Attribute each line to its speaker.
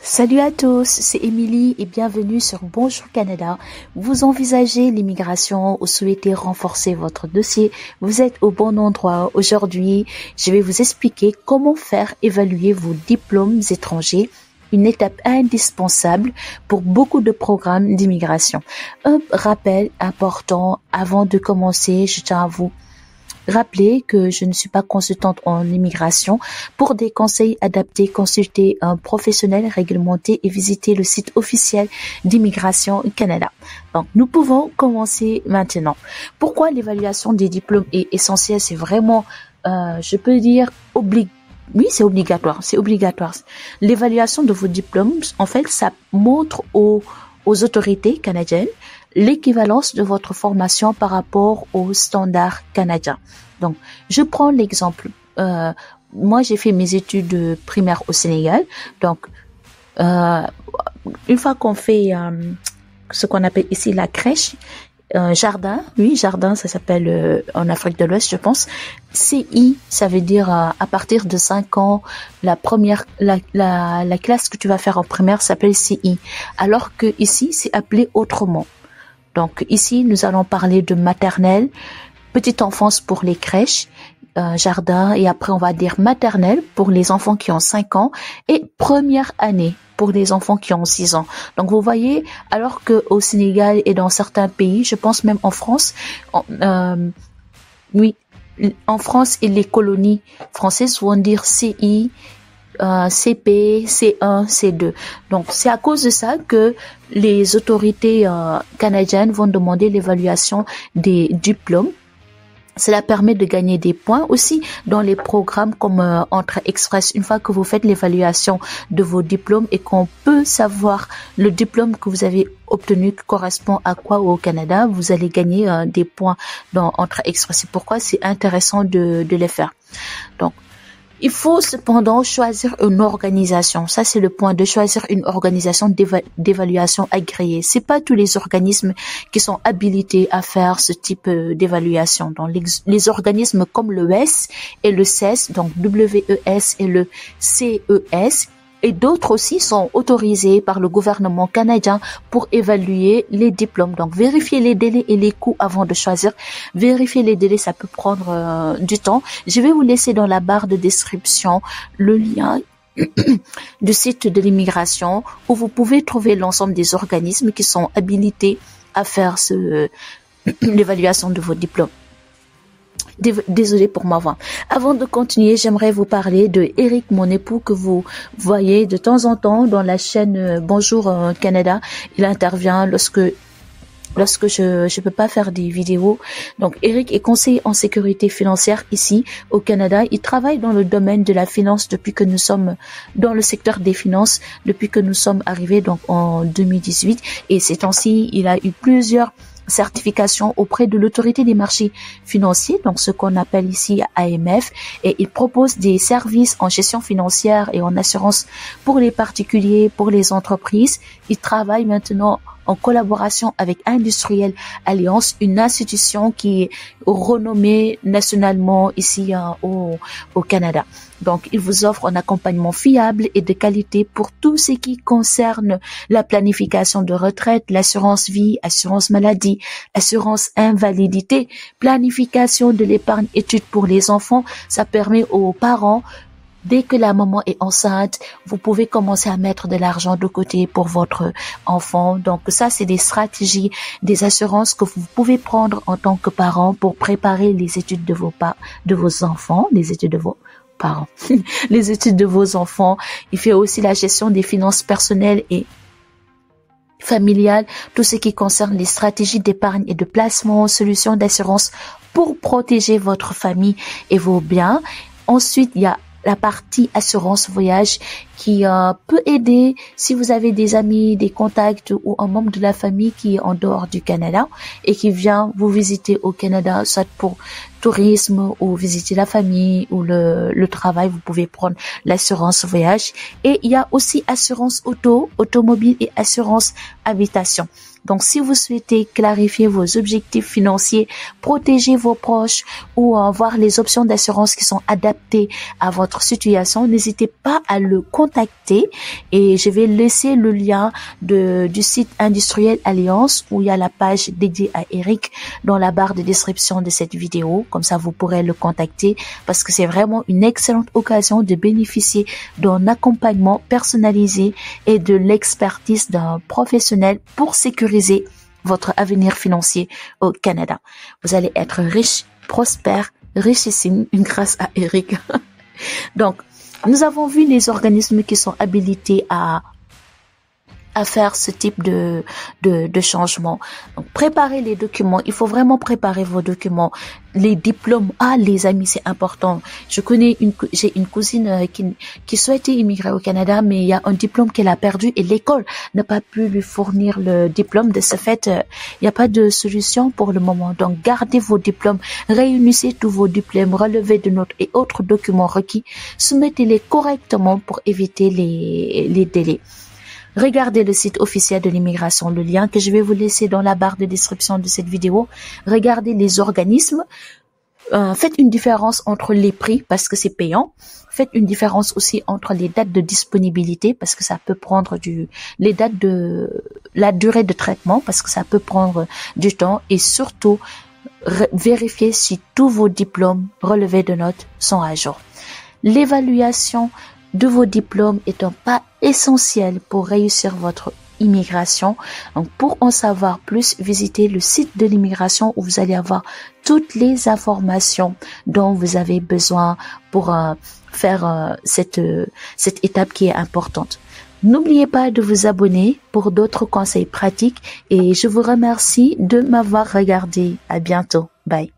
Speaker 1: Salut à tous, c'est Émilie et bienvenue sur Bonjour Canada. Vous envisagez l'immigration ou souhaitez renforcer votre dossier, vous êtes au bon endroit. Aujourd'hui, je vais vous expliquer comment faire évaluer vos diplômes étrangers, une étape indispensable pour beaucoup de programmes d'immigration. Un rappel important avant de commencer, je tiens à vous rappeler que je ne suis pas consultante en immigration. Pour des conseils adaptés, consultez un professionnel réglementé et visitez le site officiel d'Immigration Canada. Donc, nous pouvons commencer maintenant. Pourquoi l'évaluation des diplômes est essentielle? C'est vraiment, je peux dire, oui, c'est obligatoire. C'est obligatoire. L'évaluation de vos diplômes, en fait, ça montre aux autorités canadiennes l'équivalence de votre formation par rapport aux standards canadiens. Donc, je prends l'exemple. Moi, j'ai fait mes études primaires au Sénégal. Donc, une fois qu'on fait ce qu'on appelle ici la crèche, jardin, oui, jardin, ça s'appelle en Afrique de l'Ouest, je pense. CI, ça veut dire à partir de 5 ans, la classe que tu vas faire en primaire s'appelle CI, alors que ici, c'est appelé autrement. Donc ici, nous allons parler de maternelle, petite enfance pour les crèches, jardin, et après on va dire maternelle pour les enfants qui ont 5 ans et première année pour les enfants qui ont 6 ans. Donc vous voyez, alors que au Sénégal et dans certains pays, je pense même en France, oui, en France et les colonies françaises vont dire CI, CP, C1, C2. Donc, c'est à cause de ça que les autorités canadiennes vont demander l'évaluation des diplômes. Cela permet de gagner des points aussi dans les programmes comme Entrée Express. Une fois que vous faites l'évaluation de vos diplômes et qu'on peut savoir le diplôme que vous avez obtenu correspond à quoi au Canada, vous allez gagner des points dans Entrée Express. C'est pourquoi c'est intéressant de les faire. Donc, il faut cependant choisir une organisation. Ça, c'est le point de choisir une organisation d'évaluation agréée. C'est pas tous les organismes qui sont habilités à faire ce type d'évaluation. Donc, les organismes comme le WES et le CES, donc WES et le CES, et d'autres aussi sont autorisés par le gouvernement canadien pour évaluer les diplômes. Donc, vérifiez les délais et les coûts avant de choisir. Vérifier les délais, ça peut prendre du temps. Je vais vous laisser dans la barre de description le lien du site de l'immigration où vous pouvez trouver l'ensemble des organismes qui sont habilités à faire l'évaluation de vos diplômes. Désolée pour ma voix. Avant de continuer, j'aimerais vous parler de Eric, mon époux, que vous voyez de temps en temps dans la chaîne Bonjour Canada. Il intervient lorsque je peux pas faire des vidéos. Donc, Eric est conseiller en sécurité financière ici au Canada. Il travaille dans le domaine de la finance depuis que nous sommes dans le secteur des finances, depuis que nous sommes arrivés donc en 2018. Et ces temps-ci, il a eu plusieurs certification auprès de l'autorité des marchés financiers, donc ce qu'on appelle ici AMF, et il propose des services en gestion financière et en assurance pour les particuliers, pour les entreprises. Il travaille maintenant en collaboration avec Industriel Alliance, une institution qui est renommée nationalement ici au Canada. Donc, il vous offre un accompagnement fiable et de qualité pour tout ce qui concerne la planification de retraite, l'assurance vie, assurance maladie, assurance invalidité, planification de l'épargne études pour les enfants. Ça permet aux parents, dès que la maman est enceinte, vous pouvez commencer à mettre de l'argent de côté pour votre enfant. Donc ça, c'est des stratégies, des assurances que vous pouvez prendre en tant que parent pour préparer les études de vos enfants, les études de vos parents, les études de vos enfants. Il fait aussi la gestion des finances personnelles et familiales, tout ce qui concerne les stratégies d'épargne et de placement, solutions d'assurance pour protéger votre famille et vos biens. Ensuite, il y a la partie assurance voyage qui peut aider si vous avez des amis, des contacts ou un membre de la famille qui est en dehors du Canada et qui vient vous visiter au Canada, soit pour tourisme ou visiter la famille ou le travail, vous pouvez prendre l'assurance voyage. Et il y a aussi assurance automobile et assurance habitation. Donc, si vous souhaitez clarifier vos objectifs financiers, protéger vos proches ou voir les options d'assurance qui sont adaptées à votre situation, n'hésitez pas à le contacter et je vais laisser le lien du site Industriel Alliance où il y a la page dédiée à Eric dans la barre de description de cette vidéo. Comme ça, vous pourrez le contacter parce que c'est vraiment une excellente occasion de bénéficier d'un accompagnement personnalisé et de l'expertise d'un professionnel pour sécuriser votre avenir financier au Canada. Vous allez être riche, prospère, richissime grâce à Eric. Donc, nous avons vu les organismes qui sont habilités à faire ce type de changement. Donc, préparez les documents. Il faut vraiment préparer vos documents. Les diplômes. Ah, les amis, c'est important. J'ai une cousine qui souhaitait immigrer au Canada, mais il y a un diplôme qu'elle a perdu et l'école n'a pas pu lui fournir le diplôme. De ce fait, il n'y a pas de solution pour le moment. Donc, gardez vos diplômes, réunissez tous vos diplômes, relevés de notes et autres documents requis. Soumettez-les correctement pour éviter les délais. Regardez le site officiel de l'immigration, le lien que je vais vous laisser dans la barre de description de cette vidéo. Regardez les organismes. Faites une différence entre les prix parce que c'est payant. Faites une différence aussi entre les dates de disponibilité parce que ça peut prendre les dates de la durée de traitement parce que ça peut prendre du temps et surtout vérifiez si tous vos diplômes relevés de notes sont à jour. L'évaluation de vos diplômes est un pas essentiel pour réussir votre immigration. Donc, pour en savoir plus, visitez le site de l'immigration où vous allez avoir toutes les informations dont vous avez besoin pour faire cette étape qui est importante. N'oubliez pas de vous abonner pour d'autres conseils pratiques et je vous remercie de m'avoir regardé. À bientôt. Bye.